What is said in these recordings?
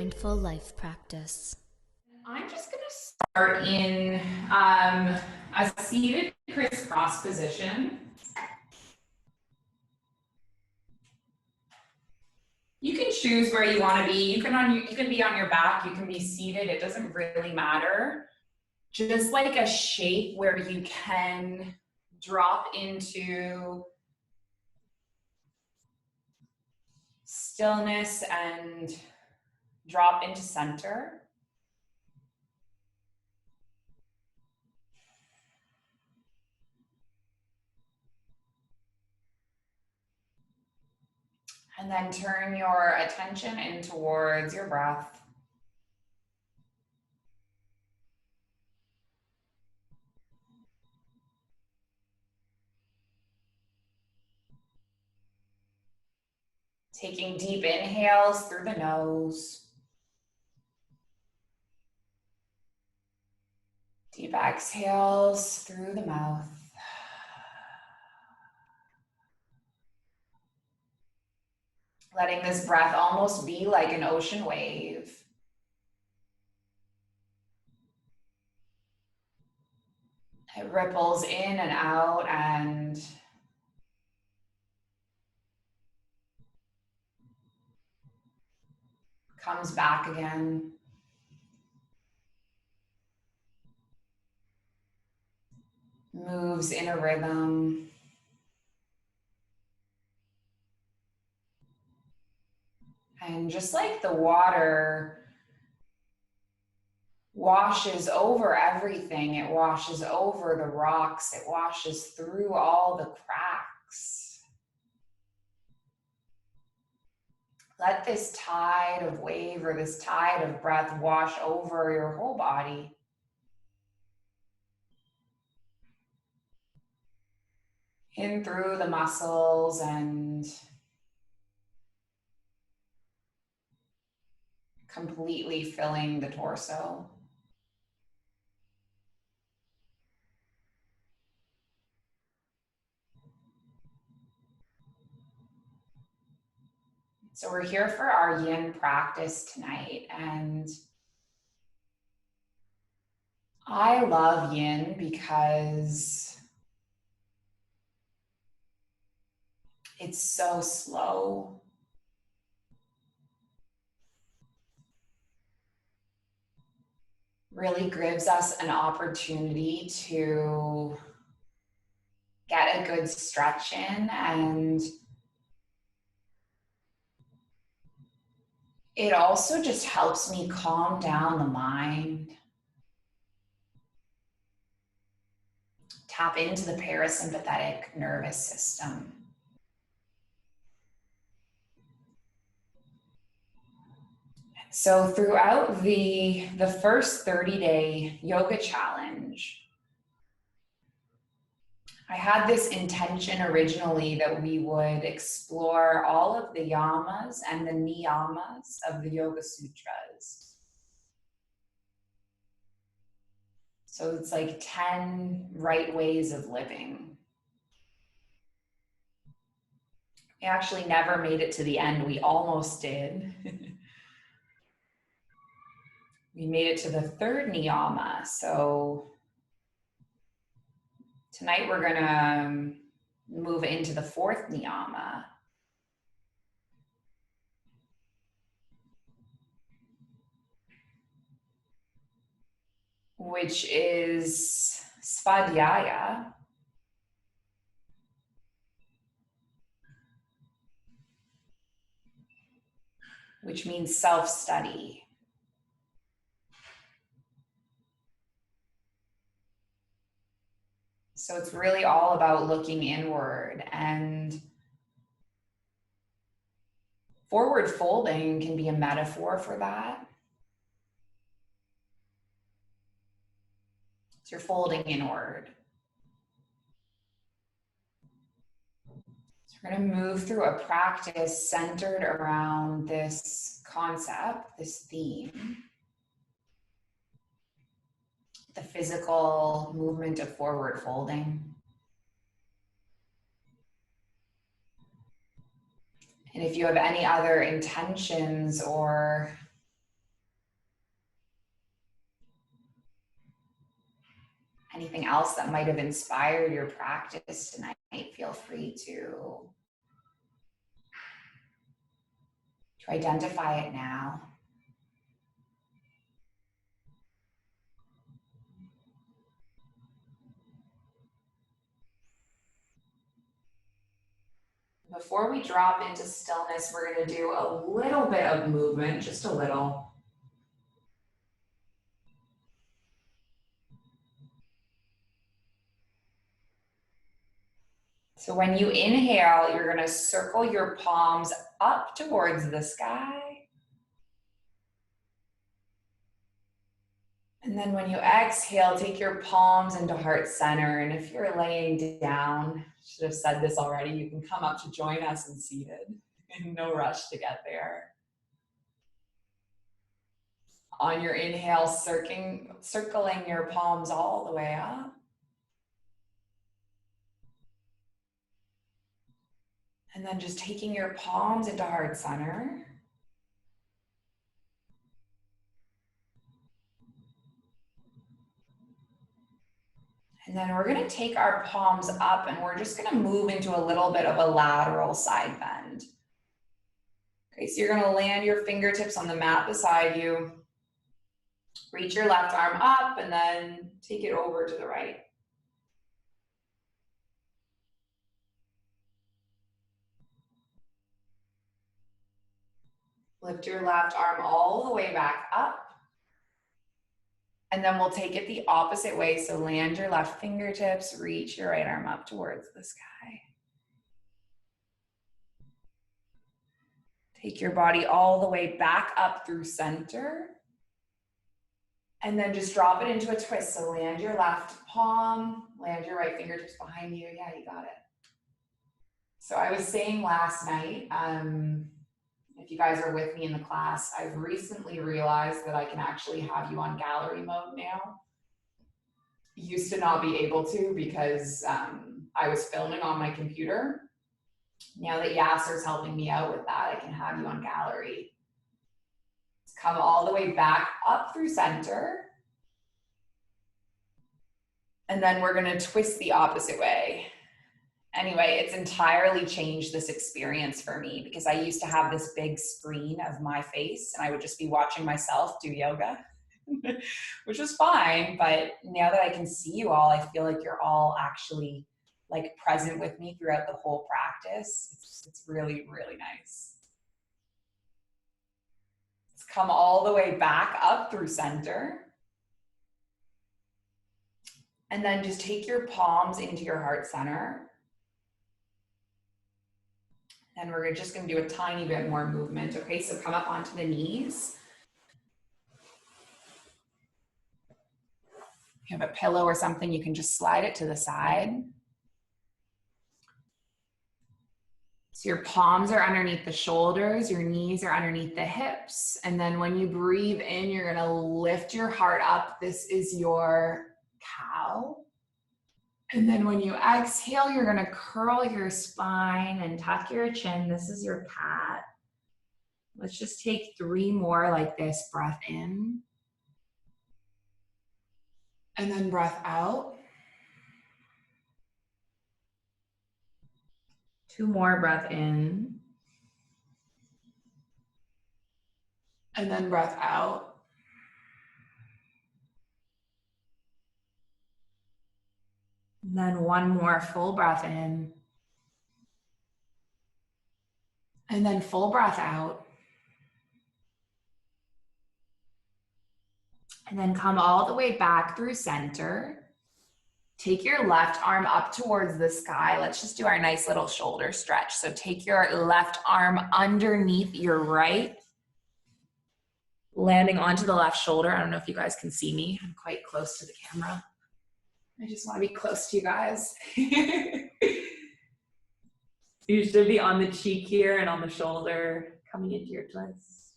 mindful life practice. I'm just going to start in a seated crisscross position. You can choose where you want to be. You can be on your back. You can be seated. It doesn't really matter. Just like a shape where you can drop into stillness and drop into center. And then turn your attention in towards your breath. Taking deep inhales through the nose. Deep exhales through the mouth. Letting this breath almost be like an ocean wave. It ripples in and out and comes back again. Moves in a rhythm. And just like the water washes over everything, it washes over the rocks, it washes through all the cracks. Let this tide of wave or this tide of breath wash over your whole body. In through the muscles and completely filling the torso. So we're here for our yin practice tonight, and I love yin because it's so slow. Really gives us an opportunity to get a good stretch in, and it also just helps me calm down the mind, tap into the parasympathetic nervous system. So throughout the first 30-day yoga challenge, I had this intention originally that we would explore all of the yamas and the niyamas of the Yoga Sutras. So it's like 10 right ways of living. We actually never made it to the end. We almost did. We made it to the third niyama. So tonight we're gonna move into the fourth niyama. Which is svadhyaya. Which means self-study. So it's really all about looking inward, and forward folding can be a metaphor for that. So you're folding inward. So we're going to move through a practice centered around this concept, this theme. The physical movement of forward folding. And if you have any other intentions or anything else that might have inspired your practice tonight, feel free to identify it now. Before we drop into stillness, we're going to do a little bit of movement, just a little. So when you inhale, you're going to circle your palms up towards the sky. And then when you exhale, take your palms into heart center. And if you're laying down, I should have said this already, you can come up to join us in seated. No rush to get there. On your inhale, circling your palms all the way up. And then just taking your palms into heart center. And then we're going to take our palms up and we're just going to move into a little bit of a lateral side bend. Okay, so you're going to land your fingertips on the mat beside you. Reach your left arm up and then take it over to the right. Lift your left arm all the way back up. And then we'll take it the opposite way. So land your left fingertips, reach your right arm up towards the sky. Take your body all the way back up through center. And then just drop it into a twist. So land your left palm, land your right fingertips behind you. Yeah, you got it. So I was saying last night, if you guys are with me in the class, I've recently realized that I can actually have you on gallery mode now. Used to not be able to because I was filming on my computer. Now that Yasser's helping me out with that, I can have you on gallery. Let's come all the way back up through center. And then we're gonna twist the opposite way. Anyway, it's entirely changed this experience for me because I used to have this big screen of my face and I would just be watching myself do yoga, which was fine. But now that I can see you all, I feel like you're all actually like present with me throughout the whole practice. It's really, really nice. Let's come all the way back up through center. And then just take your palms into your heart center. And we're just going to do a tiny bit more movement. Okay, so come up onto the knees. If you have a pillow or something, you can just slide it to the side. So your palms are underneath the shoulders, your knees are underneath the hips. And then when you breathe in, you're going to lift your heart up. This is your cow. And then when you exhale, you're going to curl your spine and tuck your chin. This is your pat. Let's just take 3 more like this. Breath in. And then breath out. 2 more, breath in. And then breath out. And then 1 more full breath in. And then full breath out. And then come all the way back through center. Take your left arm up towards the sky. Let's just do our nice little shoulder stretch. So take your left arm underneath your right, landing onto the left shoulder. I don't know if you guys can see me. I'm quite close to the camera. I just want to be close to you guys. You should be on the cheek here and on the shoulder, coming into your twist.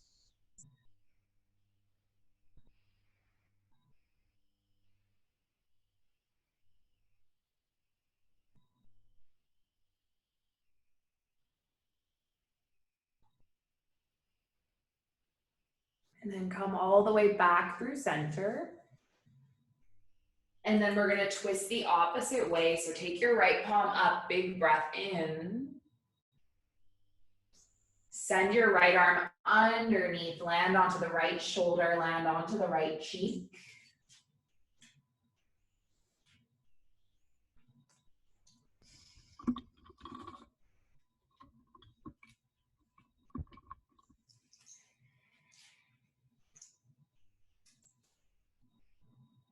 And then come all the way back through center. And then we're gonna twist the opposite way. So take your right palm up, big breath in. Send your right arm underneath, land onto the right shoulder, land onto the right cheek.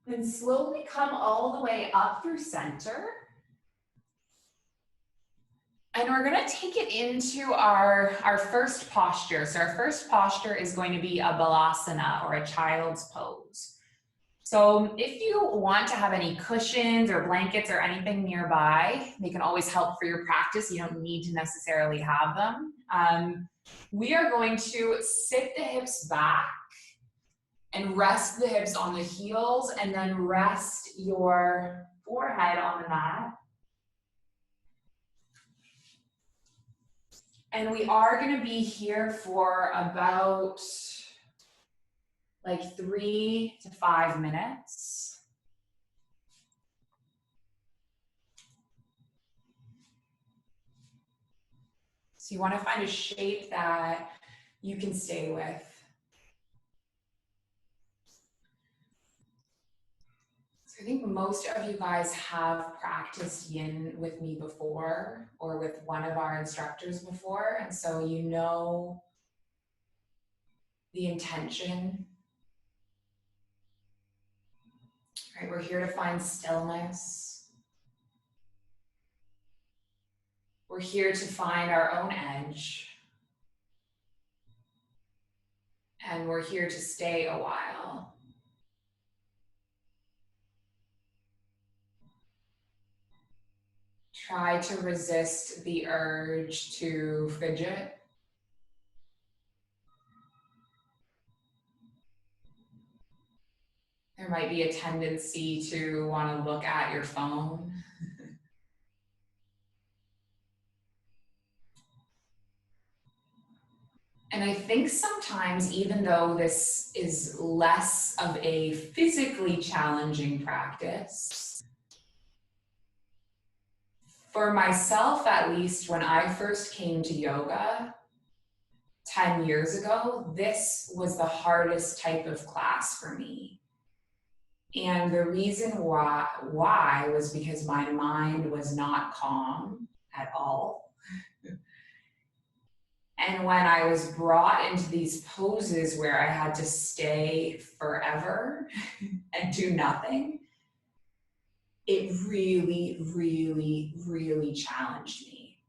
Then slowly come all the way up through center. And we're gonna take it into our first posture. So our first posture is going to be a balasana, or a child's pose. So if you want to have any cushions or blankets or anything nearby, they can always help for your practice. You don't need to necessarily have them. We are going to sit the hips back and rest the hips on the heels, and then rest your forehead on the mat. And we are going to be here for about like 3 to 5 minutes. So you want to find a shape that you can stay with. So I think most of you guys have practiced Yin with me before, or with one of our instructors before, and so you know the intention. Right, we're here to find stillness. We're here to find our own edge. And we're here to stay a while. Try to resist the urge to fidget. There might be a tendency to want to look at your phone. And I think sometimes, even though this is less of a physically challenging practice, for myself at least, when I first came to yoga 10 years ago, this was the hardest type of class for me. And the reason why was because my mind was not calm at all. And when I was brought into these poses where I had to stay forever and do nothing, it really, really, really challenged me.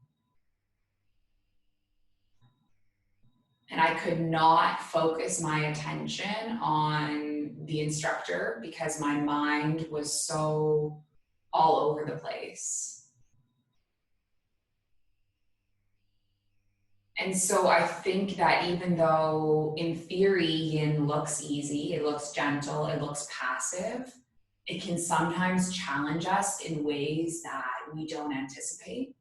And I could not focus my attention on the instructor because my mind was so all over the place. And so I think that even though in theory Yin looks easy, it looks gentle, it looks passive, it can sometimes challenge us in ways that we don't anticipate.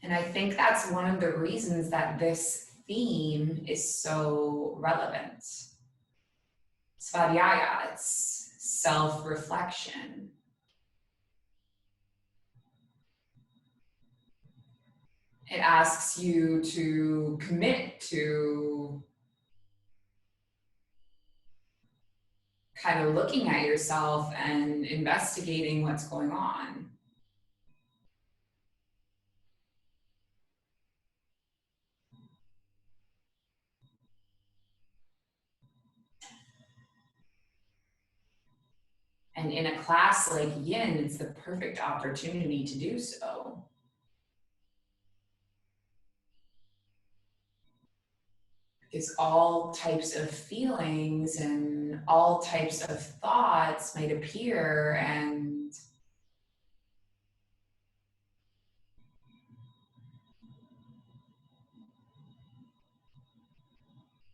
And I think that's one of the reasons that this theme is so relevant. Svadhyaya, it's self-reflection. It asks you to commit to kind of looking at yourself and investigating what's going on. And in a class like Yin, it's the perfect opportunity to do so. Because all types of feelings and all types of thoughts might appear, and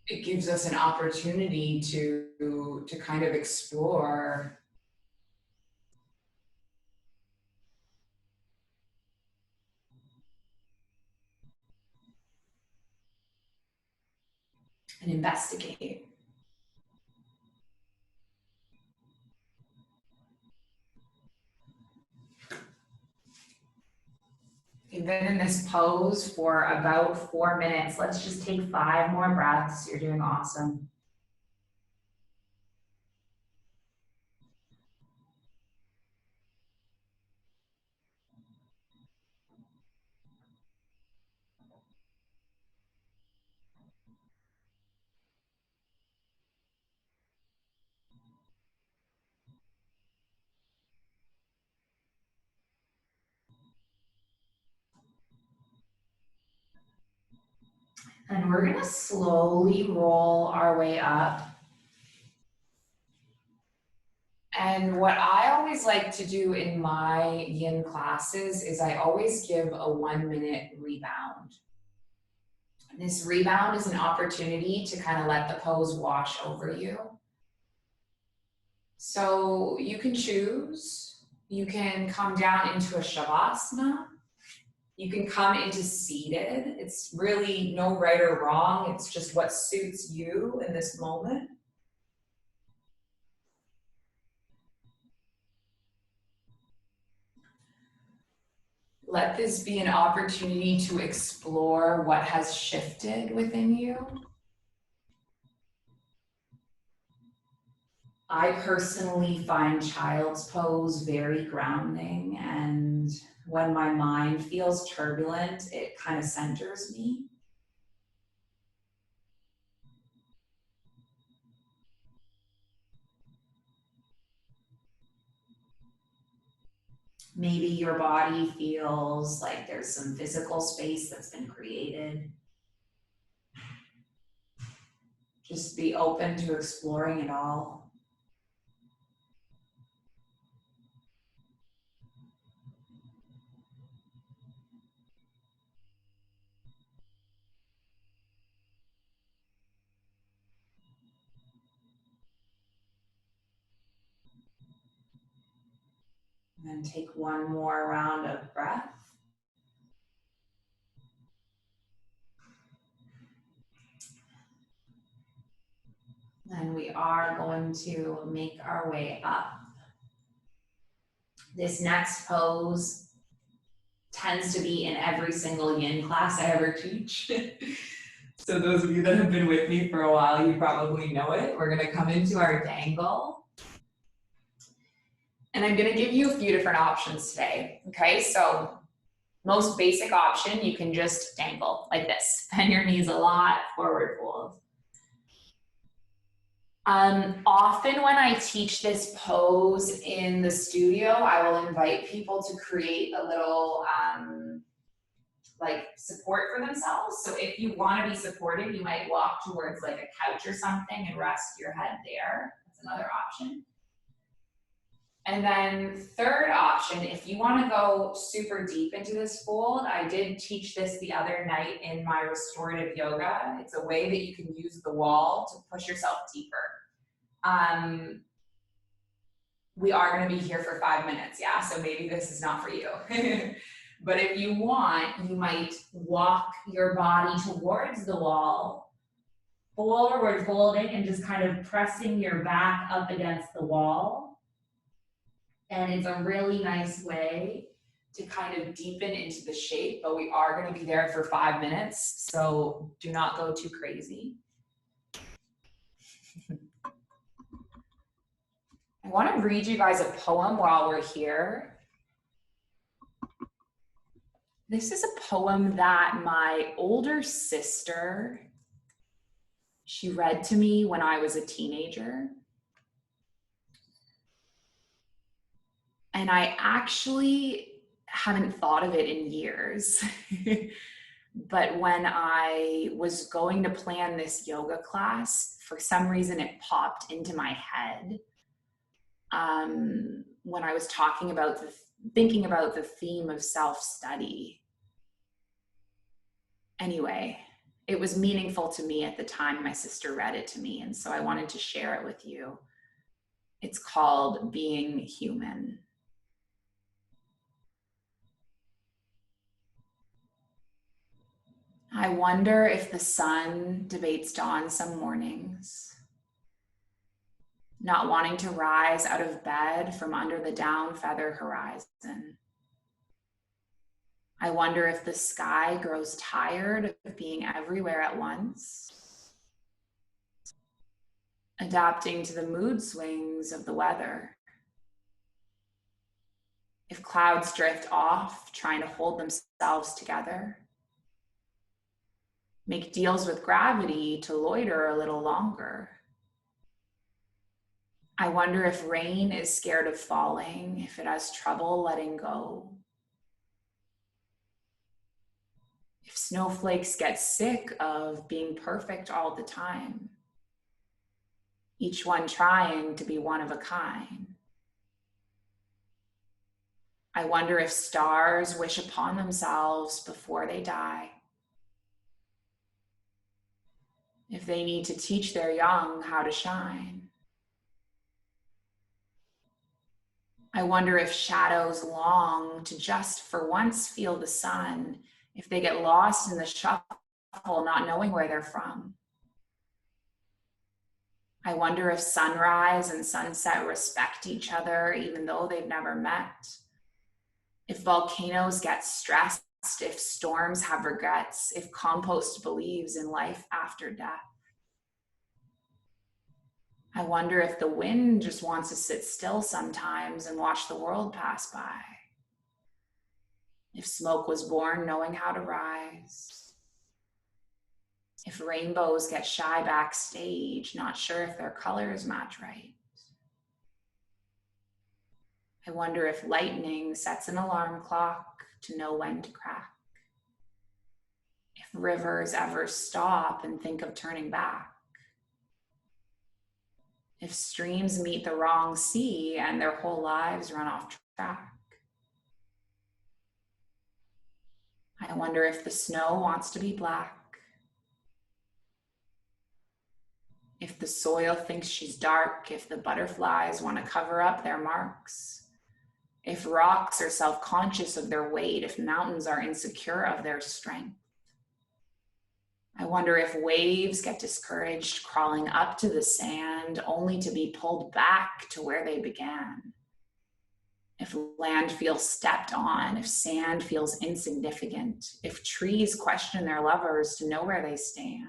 it gives us an opportunity to kind of explore and investigate. You've been in this pose for about 4 minutes. Let's just take 5 more breaths. You're doing awesome. And we're gonna slowly roll our way up. And what I always like to do in my yin classes is I always give a 1-minute rebound. This rebound is an opportunity to kind of let the pose wash over you. So you can choose, you can come down into a savasana. You can come into seated. It's really no right or wrong. It's just what suits you in this moment. Let this be an opportunity to explore what has shifted within you. I personally find child's pose very grounding, and when my mind feels turbulent, it kind of centers me. Maybe your body feels like there's some physical space that's been created. Just be open to exploring it all. And then take one more round of breath. And we are going to make our way up. This next pose tends to be in every single yin class I ever teach. So those of you that have been with me for a while, you probably know it. We're gonna come into our dangle. And I'm gonna give you a few different options today, okay? So most basic option, you can just dangle like this. Bend your knees a lot, forward fold. Often when I teach this pose in the studio, I will invite people to create a little like support for themselves. So if you want to be supported, you might walk towards like a couch or something and rest your head there. That's another option. And then third option, if you want to go super deep into this fold, I did teach this the other night in my restorative yoga. It's a way that you can use the wall to push yourself deeper. We are going to be here for 5 minutes, yeah? So maybe this is not for you. But if you want, you might walk your body towards the wall, forward folding and just kind of pressing your back up against the wall. And it's a really nice way to kind of deepen into the shape, but we are going to be there for 5 minutes, so do not go too crazy. I want to read you guys a poem while we're here. This is a poem that my older sister, she read to me when I was a teenager. And I actually haven't thought of it in years. But when I was going to plan this yoga class, for some reason it popped into my head. When I was thinking about the theme of self-study. Anyway, it was meaningful to me at the time my sister read it to me, and so I wanted to share it with you. It's called Being Human. I wonder if the sun debates dawn some mornings, not wanting to rise out of bed from under the down feather horizon. I wonder if the sky grows tired of being everywhere at once, adapting to the mood swings of the weather. If clouds drift off, trying to hold themselves together. Make deals with gravity to loiter a little longer. I wonder if rain is scared of falling, if it has trouble letting go. If snowflakes get sick of being perfect all the time, each one trying to be one of a kind. I wonder if stars wish upon themselves before they die. If they need to teach their young how to shine. I wonder if shadows long to just for once feel the sun, if they get lost in the shuffle, not knowing where they're from. I wonder if sunrise and sunset respect each other even though they've never met. If volcanoes get stressed, if storms have regrets, if compost believes in life after death. I wonder if the wind just wants to sit still sometimes and watch the world pass by. If smoke was born knowing how to rise. If rainbows get shy backstage, not sure if their colors match right. I wonder if lightning sets an alarm clock to know when to crack. If rivers ever stop and think of turning back. If streams meet the wrong sea and their whole lives run off track. I wonder if the snow wants to be black. If the soil thinks she's dark, if the butterflies want to cover up their marks. If rocks are self-conscious of their weight, if mountains are insecure of their strength. I wonder if waves get discouraged crawling up to the sand only to be pulled back to where they began. If land feels stepped on, if sand feels insignificant, if trees question their lovers to know where they stand.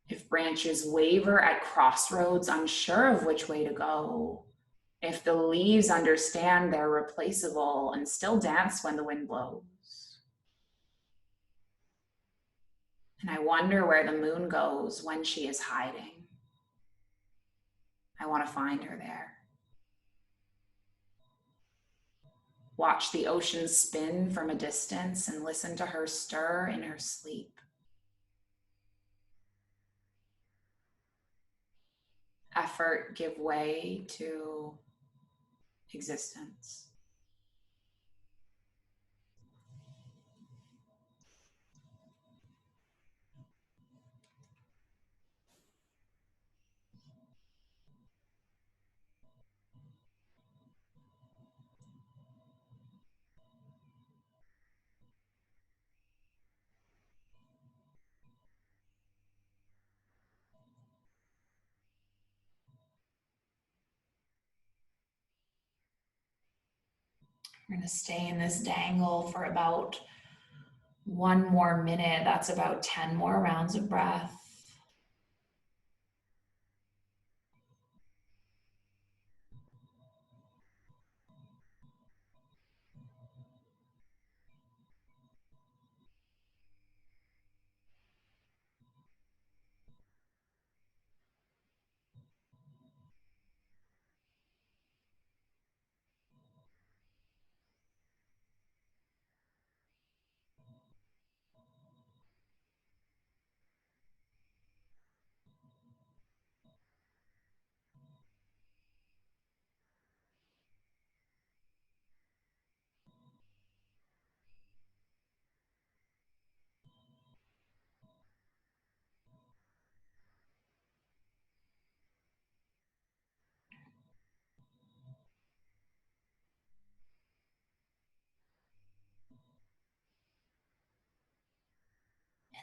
If branches waver at crossroads, unsure of which way to go. If the leaves understand they're replaceable and still dance when the wind blows. And I wonder where the moon goes when she is hiding. I want to find her there. Watch the ocean spin from a distance and listen to her stir in her sleep. Effort give way to existence. We're going to stay in this dangle for about 1 more minute. That's about 10 more rounds of breath.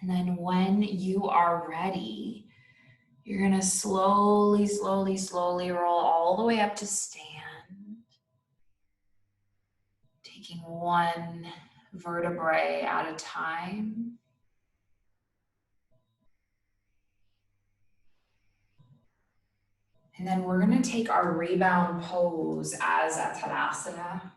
And then when you are ready, you're going to slowly, slowly, slowly roll all the way up to stand. Taking one vertebrae at a time. And then we're going to take our rebound pose as a Tadasana.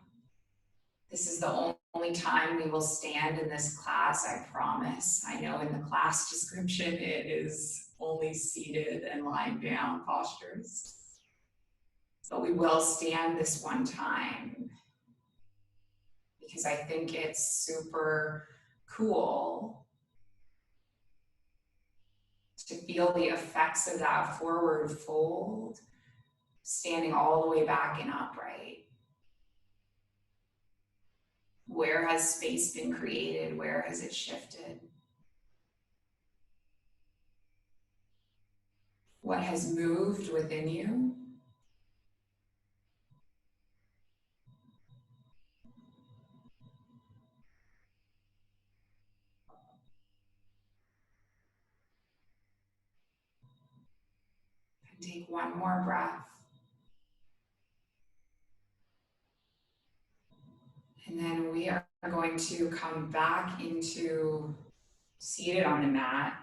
This is the only time we will stand in this class, I promise. I know in the class description it is only seated and lying down postures. But we will stand this one time because I think it's super cool to feel the effects of that forward fold, standing all the way back and upright. Where has space been created? Where has it shifted? What has moved within you? And take one more breath. And then we are going to come back into seated on the mat.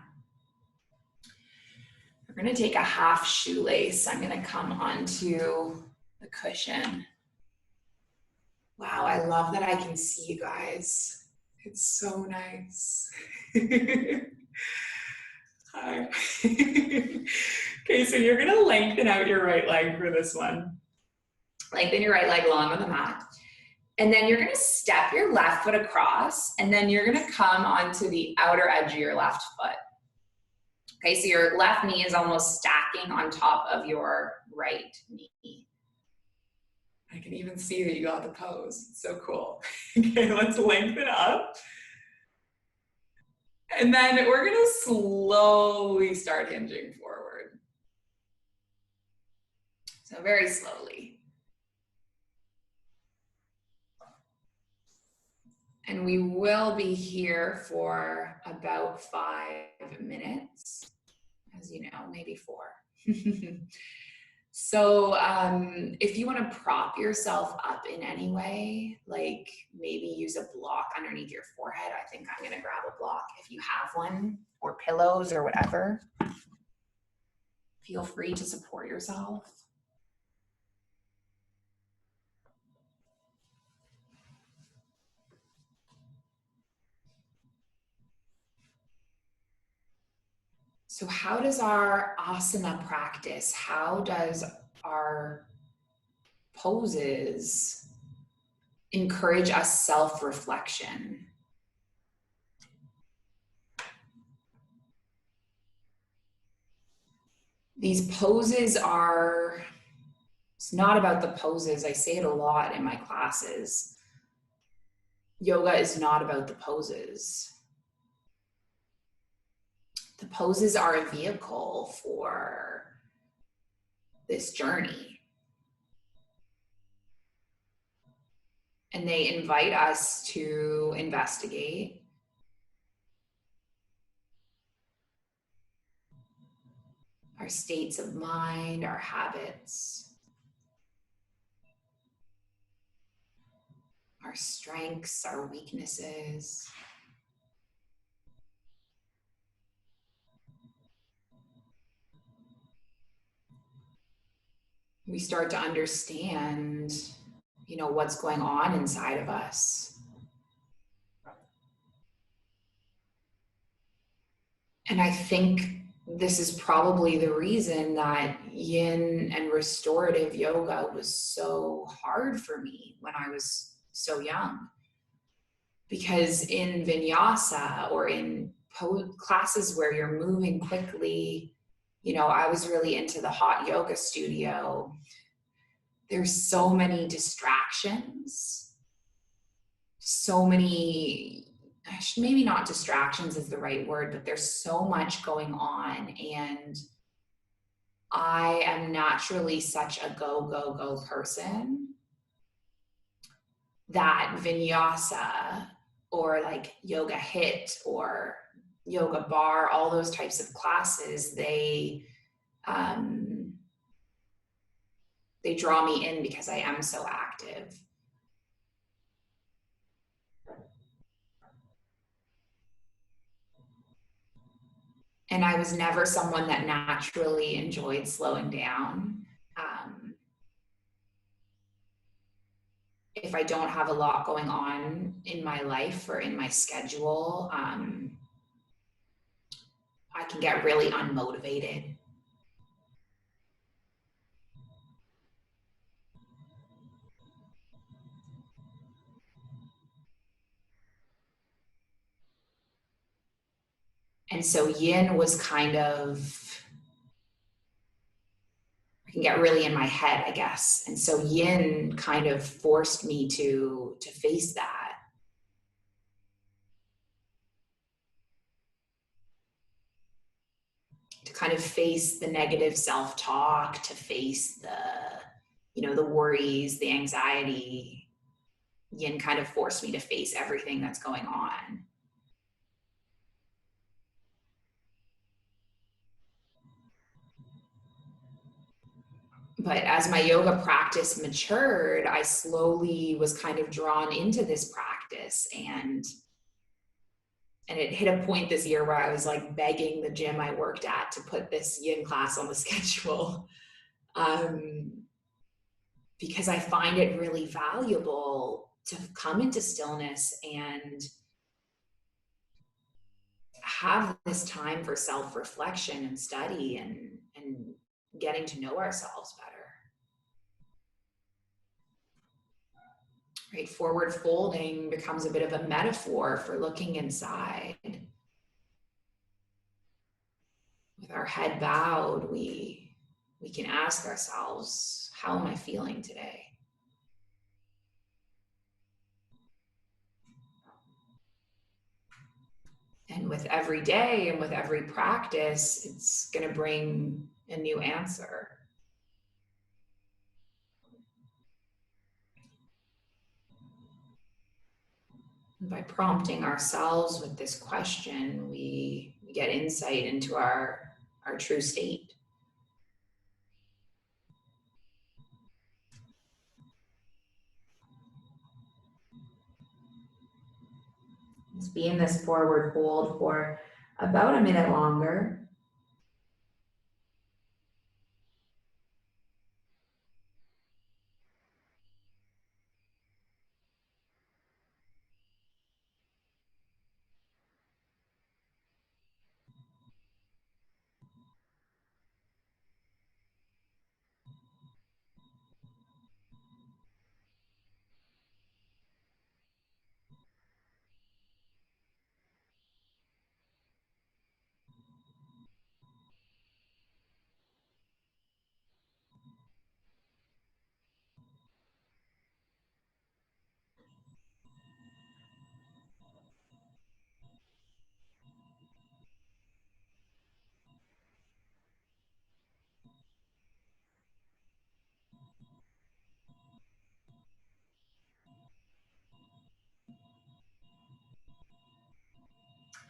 We're going to take a half shoelace. I'm going to come onto the cushion. Wow, I love that I can see you guys. It's so nice. Hi. Okay, so you're going to lengthen out your right leg for this one. Lengthen your right leg long on the mat. And then you're going to step your left foot across, and then you're going to come onto the outer edge of your left foot. Okay, so your left knee is almost stacking on top of your right knee. I can even see that you got the pose. It's so cool. Okay, let's lengthen up. And then we're going to slowly start hinging forward. So very slowly. And we will be here for about 5 minutes, as you know, maybe 4. So if you want to prop yourself up in any way, like maybe use a block underneath your forehead, I think I'm going to grab a block if you have one, or pillows or whatever. Feel free to support yourself. So how does our asana practice, how does our poses encourage us self-reflection? These poses are, it's not about the poses. I say it a lot in my classes. Yoga is not about the poses. The poses are a vehicle for this journey. And they invite us to investigate, our states of mind, our habits, our strengths, our weaknesses. We start to understand, you know, what's going on inside of us. And I think this is probably the reason that yin and restorative yoga was so hard for me when I was so young. Because in vinyasa or in classes where you're moving quickly, you know, I was really into the hot yoga studio. There's so many distractions, so many, maybe not distractions is the right word, but there's so much going on. And I am naturally such a go, go, go person that vinyasa or like yoga hit or yoga bar, all those types of classes, they draw me in because I am so active. And I was never someone that naturally enjoyed slowing down. If I don't have a lot going on in my life or in my schedule, I can get really unmotivated. And so yin was kind of, I can get really in my head, I guess. And so yin kind of forced me to face that. To kind of face the negative self-talk, to face the worries, the anxiety. Yin kind of forced me to face everything that's going on. But as my yoga practice matured, I slowly was kind of drawn into this practice, and it hit a point this year where I was like begging the gym I worked at to put this yin class on the schedule, because I find it really valuable to come into stillness and have this time for self-reflection and study and getting to know ourselves better. Right? Forward folding becomes a bit of a metaphor for looking inside. With our head bowed, we can ask ourselves, how am I feeling today? And with every day and with every practice, it's going to bring a new answer. And by prompting ourselves with this question, we get insight into our true state. Let's be in this forward fold for about a minute longer.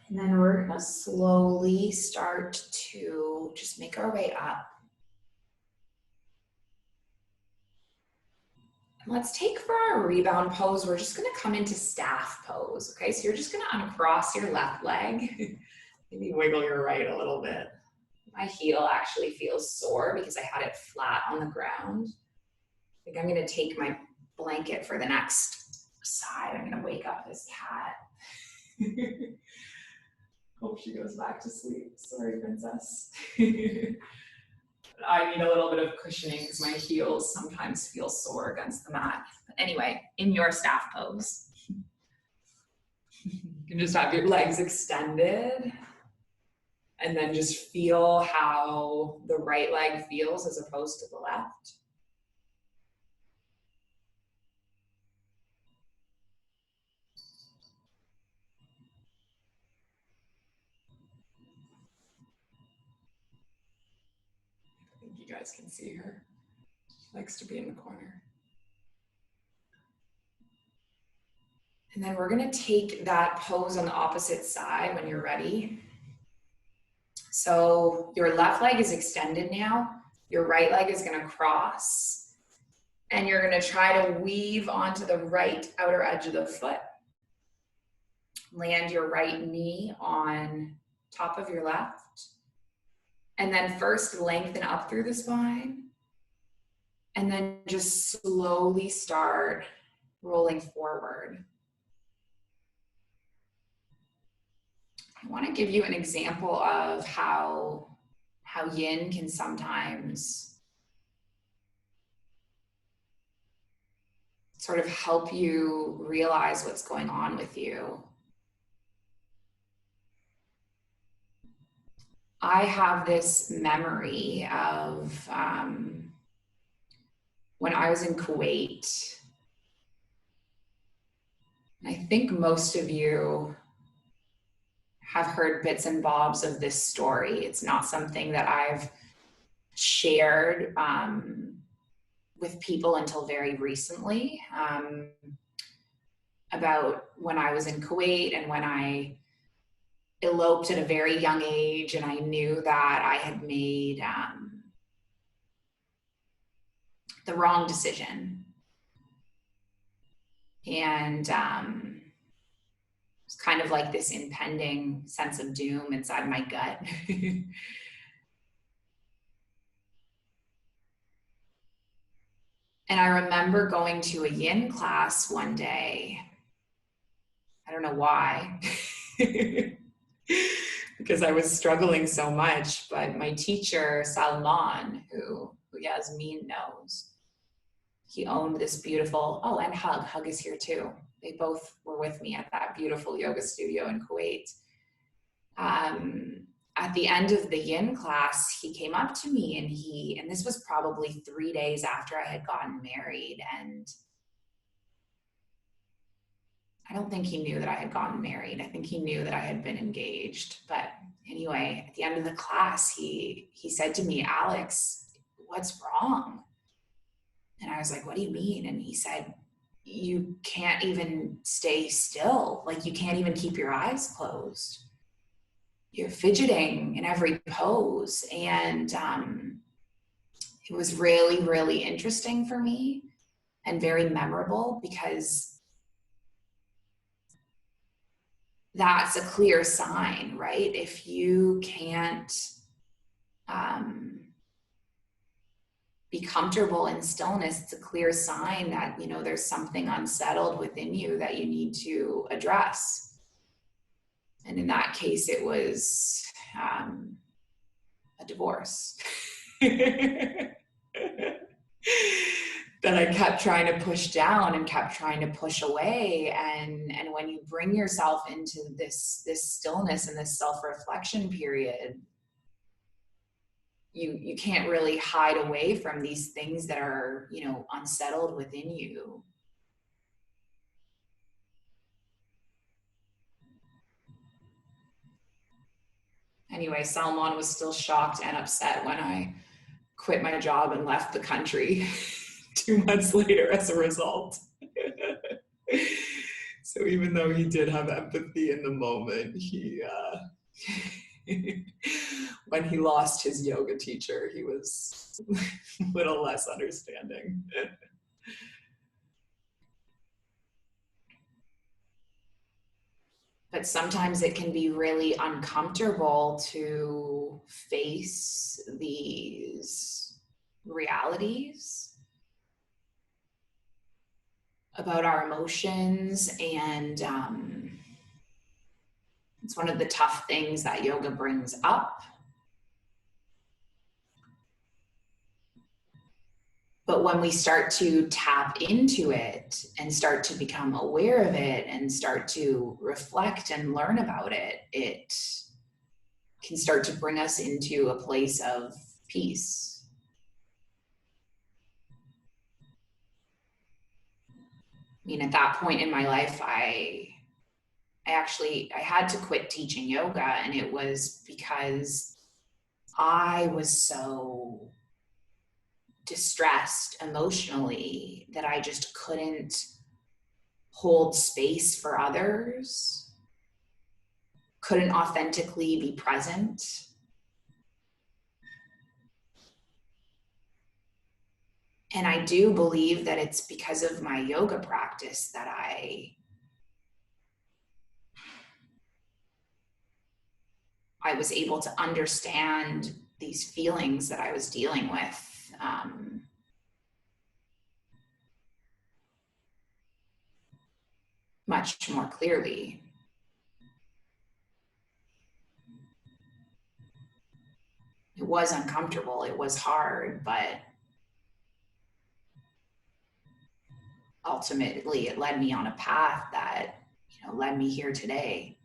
And then we're going to slowly start to just make our way up. And let's take for our rebound pose, we're just going to come into staff pose. Okay, so you're just going to uncross your left leg. Maybe wiggle your right a little bit. My heel actually feels sore because I had it flat on the ground. I think I'm going to take my blanket for the next side. I'm going to wake up this cat. Hope she goes back to sleep. Sorry, princess. I need a little bit of cushioning because my heels sometimes feel sore against the mat. But anyway, in your staff pose, you can just have your legs extended and then just feel how the right leg feels as opposed to the left. I think you guys can see her. She likes to be in the corner. And then we're going to take that pose on the opposite side when you're ready. So your left leg is extended now. Your right leg is going to cross. And you're going to try to weave onto the right outer edge of the foot. Land your right knee on top of your left. And then first lengthen up through the spine. And then just slowly start rolling forward. I want to give you an example of how yin can sometimes sort of help you realize what's going on with you. I have this memory of when I was in Kuwait. I think most of you have heard bits and bobs of this story. It's not something that I've shared with people until very recently, about when I was in Kuwait and when I eloped at a very young age, and I knew that I had made the wrong decision. And it's kind of like this impending sense of doom inside my gut. And I remember going to a yin class one day. I don't know why, because I was struggling so much, but my teacher, Salman, who Yasmin knows, he owned this beautiful, oh, and Hug is here too. They both were with me at that beautiful yoga studio in Kuwait. At the end of the yin class, he came up to me and this was probably 3 days after I had gotten married. And I don't think he knew that I had gotten married. I think he knew that I had been engaged. But anyway, at the end of the class, he said to me, Alex, what's wrong? And I was like, what do you mean? And he said, you can't even stay still. Like, you can't even keep your eyes closed. You're fidgeting in every pose. And it was really, really interesting for me and very memorable, because that's a clear sign, right? If you can't be comfortable in stillness, it's a clear sign that, you know, there's something unsettled within you that you need to address. And in that case, it was a divorce that I kept trying to push down and kept trying to push away. And when you bring yourself into this stillness and this self-reflection period, you can't really hide away from these things that are, you know, unsettled within you. Anyway, Salman was still shocked and upset when I quit my job and left the country 2 months later as a result. So even though he did have empathy in the moment, he when he lost his yoga teacher, he was a little less understanding. But sometimes it can be really uncomfortable to face these realities about our emotions, and it's one of the tough things that yoga brings up. But when we start to tap into it and start to become aware of it and start to reflect and learn about it, it can start to bring us into a place of peace. I mean, at that point in my life, I had to quit teaching yoga, and it was because I was so distressed emotionally that I just couldn't hold space for others, couldn't authentically be present. And I do believe that it's because of my yoga practice that I I was able to understand these feelings that I was dealing with. Much more clearly. It was uncomfortable, it was hard, but ultimately it led me on a path that, led me here today.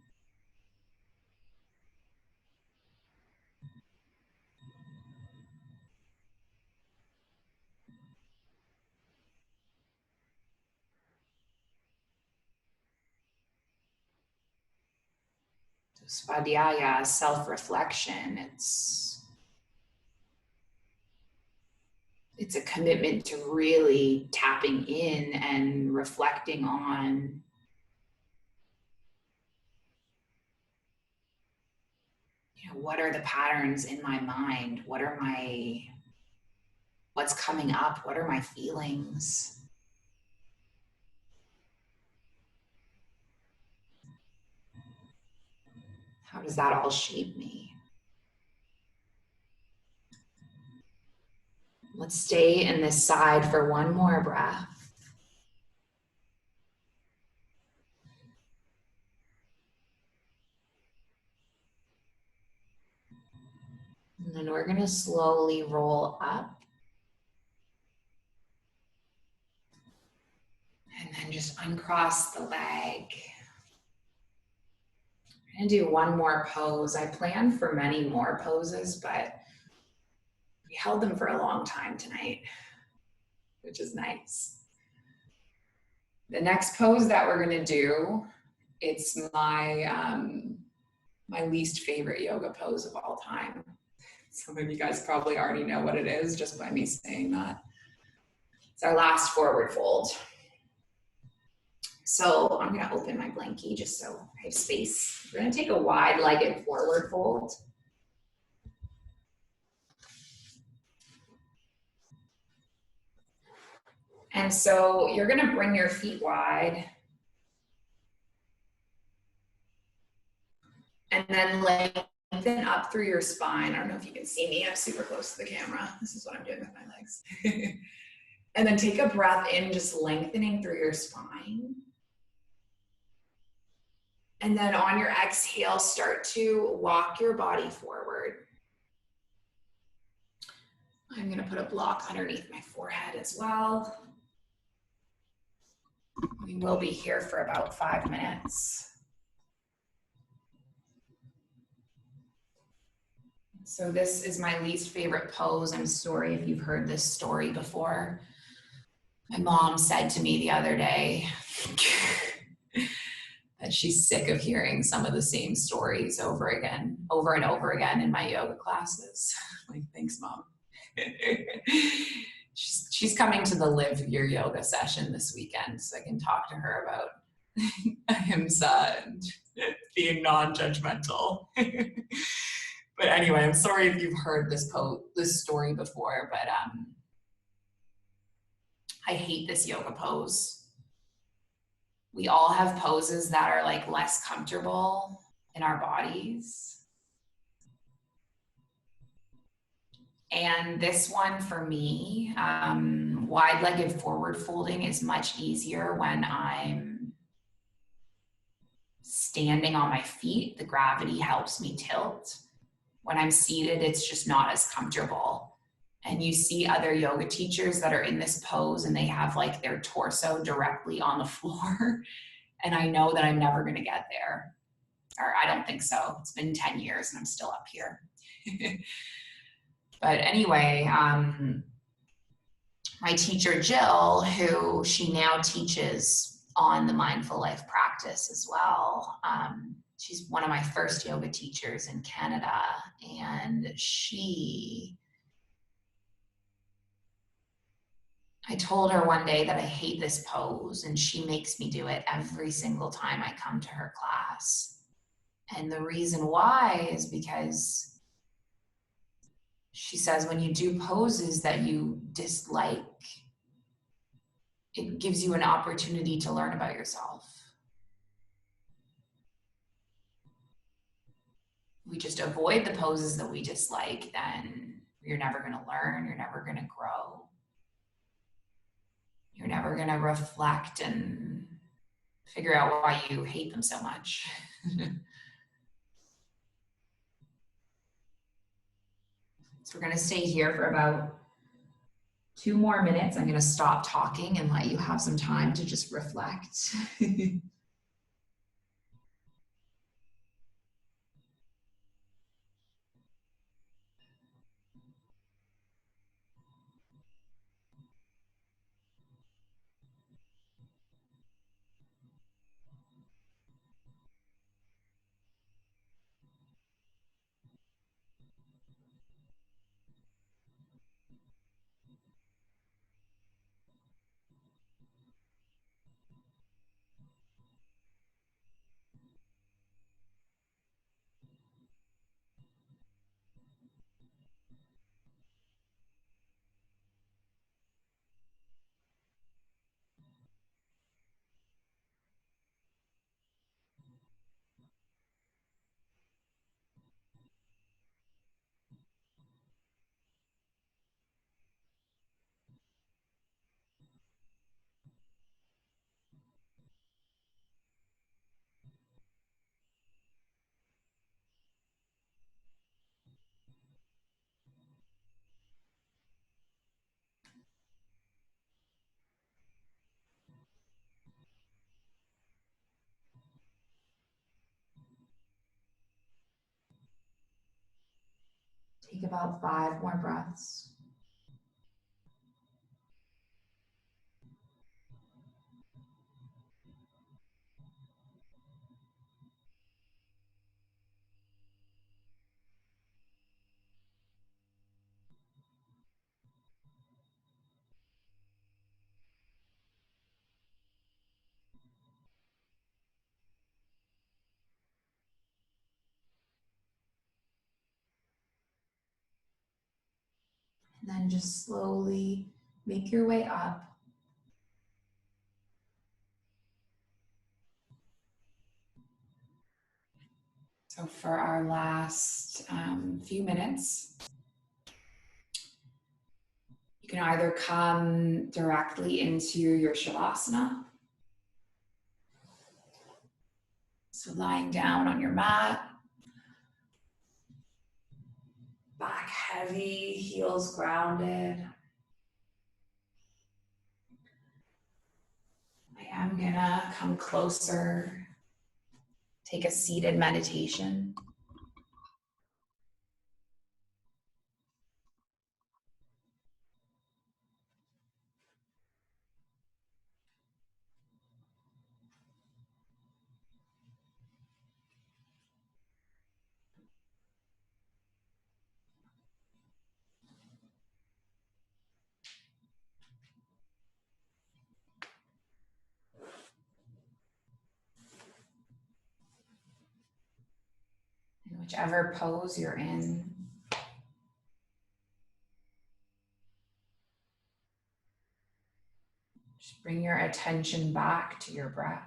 So svadhyaya, self-reflection, it's a commitment to really tapping in and reflecting on what are the patterns in my mind? What's coming up? What are my feelings? How does that all shape me? Let's stay in this side for one more breath. And then we're going to slowly roll up. And then just uncross the leg. I'm going to do one more pose. I planned for many more poses, but we held them for a long time tonight, which is nice. The next pose that we're going to do, it's my least favorite yoga pose of all time. Some of you guys probably already know what it is just by me saying that. It's our last forward fold. So I'm going to open my blankie just so I have space. We're going to take a wide-legged forward fold. And so you're going to bring your feet wide and then lengthen up through your spine. I don't know if you can see me. I'm super close to the camera. This is what I'm doing with my legs. And then take a breath in, just lengthening through your spine. And then on your exhale, start to walk your body forward. I'm going to put a block underneath my forehead as well. We will be here for about 5 minutes. So this is my least favorite pose. I'm sorry if you've heard this story before. My mom said to me the other day that she's sick of hearing some of the same stories over and over again in my yoga classes. Like, thanks, Mom. She's coming to the Live Your Yoga session this weekend, so I can talk to her about ahimsa and being non-judgmental. But anyway, I'm sorry if you've heard this story before, but I hate this yoga pose. We all have poses that are like less comfortable in our bodies. And this one for me, wide-legged forward folding is much easier when I'm standing on my feet. The gravity helps me tilt. When I'm seated, it's just not as comfortable. And you see other yoga teachers that are in this pose and they have like their torso directly on the floor. And I know that I'm never going to get there. Or I don't think so. It's been 10 years and I'm still up here. But anyway, my teacher, Jill, who she now teaches on the mindful life practice as well. She's one of my first yoga teachers in Canada. And I told her one day that I hate this pose, and she makes me do it every single time I come to her class. And the reason why is because she says when you do poses that you dislike, it gives you an opportunity to learn about yourself. we just avoid the poses that we dislike, then you're never going to learn, you're never going to grow. You're never going to reflect and figure out why you hate them so much. So we're going to stay here for about 2 more minutes. I'm going to stop talking and let you have some time to just reflect. Take about 5 more breaths. And then just slowly make your way up. So for our last few minutes, you can either come directly into your shavasana. So lying down on your mat, back heavy, heels grounded. I am gonna come closer, take a seated meditation. In whichever pose you're in, just bring your attention back to your breath.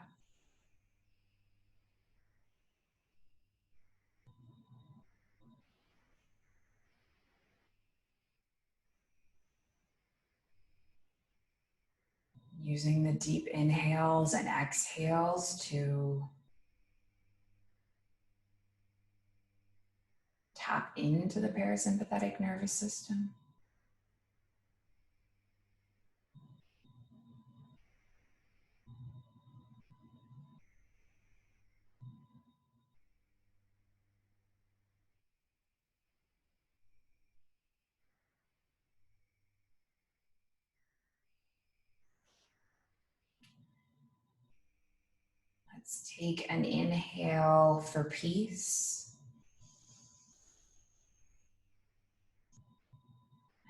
Using the deep inhales and exhales to tap into the parasympathetic nervous system. Let's take an inhale for peace.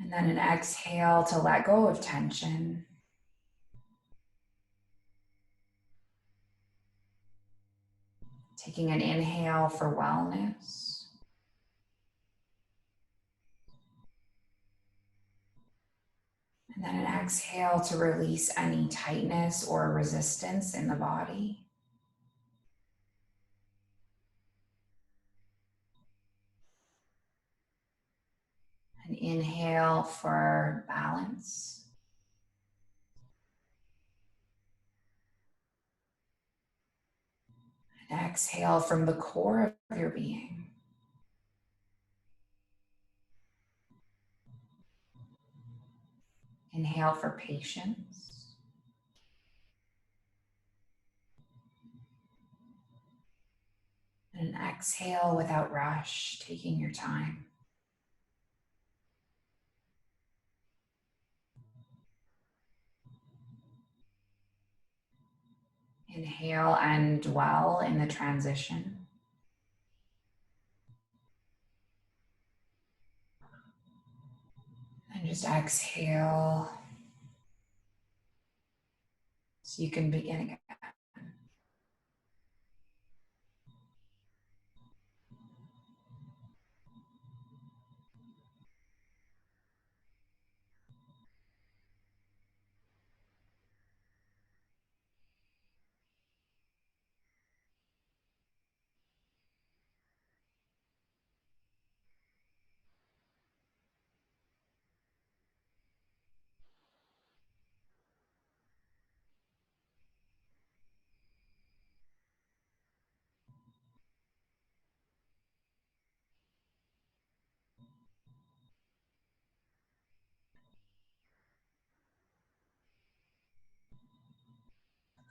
And then an exhale to let go of tension. Taking an inhale for wellness. And then an exhale to release any tightness or resistance in the body. inhale for balance. And exhale from the core of your being. Inhale for patience. And exhale without rush, taking your time. Inhale and dwell in the transition. And just exhale so you can begin again.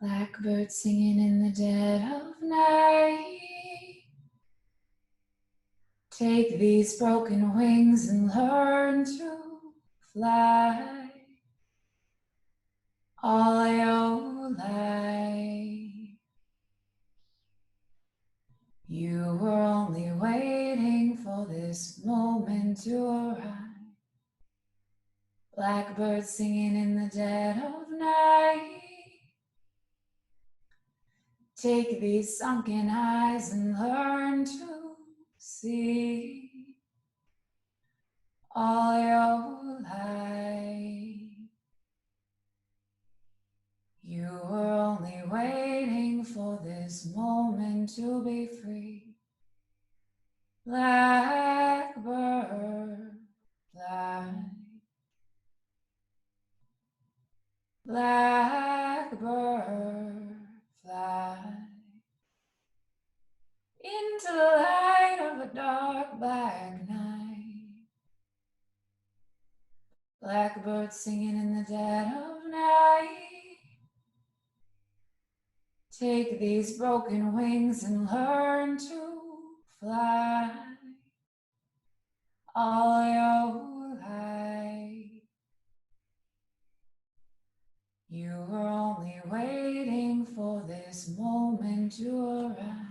Blackbird singing in the dead of night. Take these broken wings and learn to fly all your life. You were only waiting for this moment to arrive. Blackbird singing in the dead of night. Take these sunken eyes and learn to see all your life. You were only waiting for this moment to be free. Blackbird fly. Blackbird fly into the light of a dark black night. Blackbird singing in the dead of night. Take these broken wings and learn to fly all your life. You were only waiting for this moment to arrive.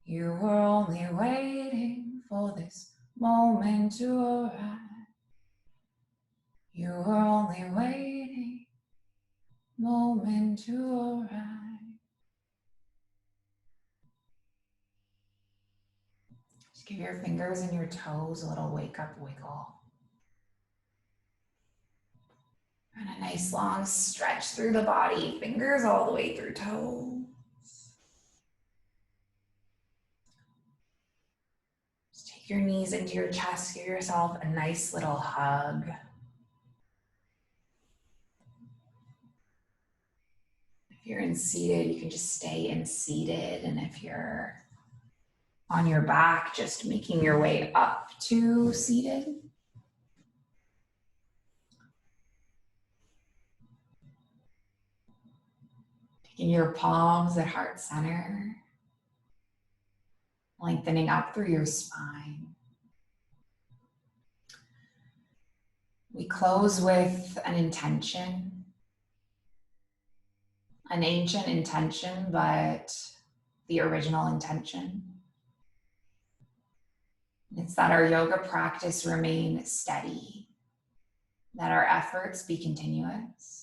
You were only waiting for this moment to arrive. You were only waiting moment to arrive. Just give your fingers and your toes a little wake up wiggle. And a nice long stretch through the body, fingers all the way through toes. Just take your knees into your chest, give yourself a nice little hug. If you're in seated, you can just stay in seated. And if you're on your back, just making your way up to seated. Taking your palms at heart center, lengthening up through your spine. We close with an intention, an ancient intention, but the original intention. It's that our yoga practice remain steady, that our efforts be continuous,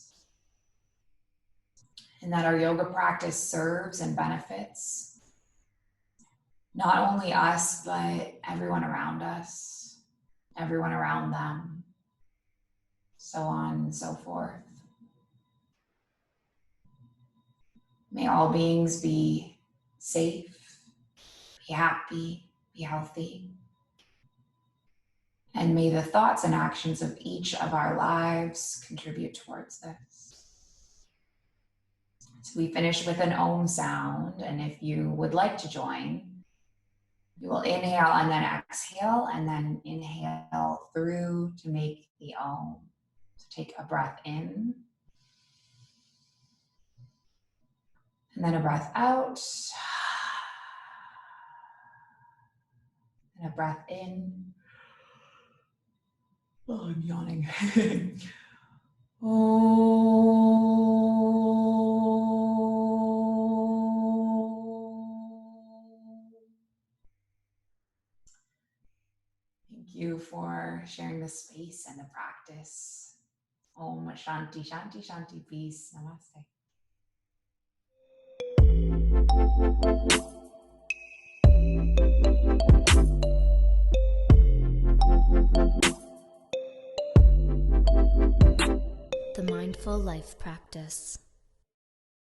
and that our yoga practice serves and benefits not only us, but everyone around us, everyone around them, so on and so forth. May all beings be safe, be happy, be healthy. And may the thoughts and actions of each of our lives contribute towards this. So we finish with an Om sound, and if you would like to join, you will inhale and then exhale, and then inhale through to make the Om. So take a breath in, and then a breath out, and a breath in. Oh, I'm yawning. Thank you for sharing the space and the practice. Om Shanti Shanti Shanti. Peace. Namaste. The Mindful Life Practice.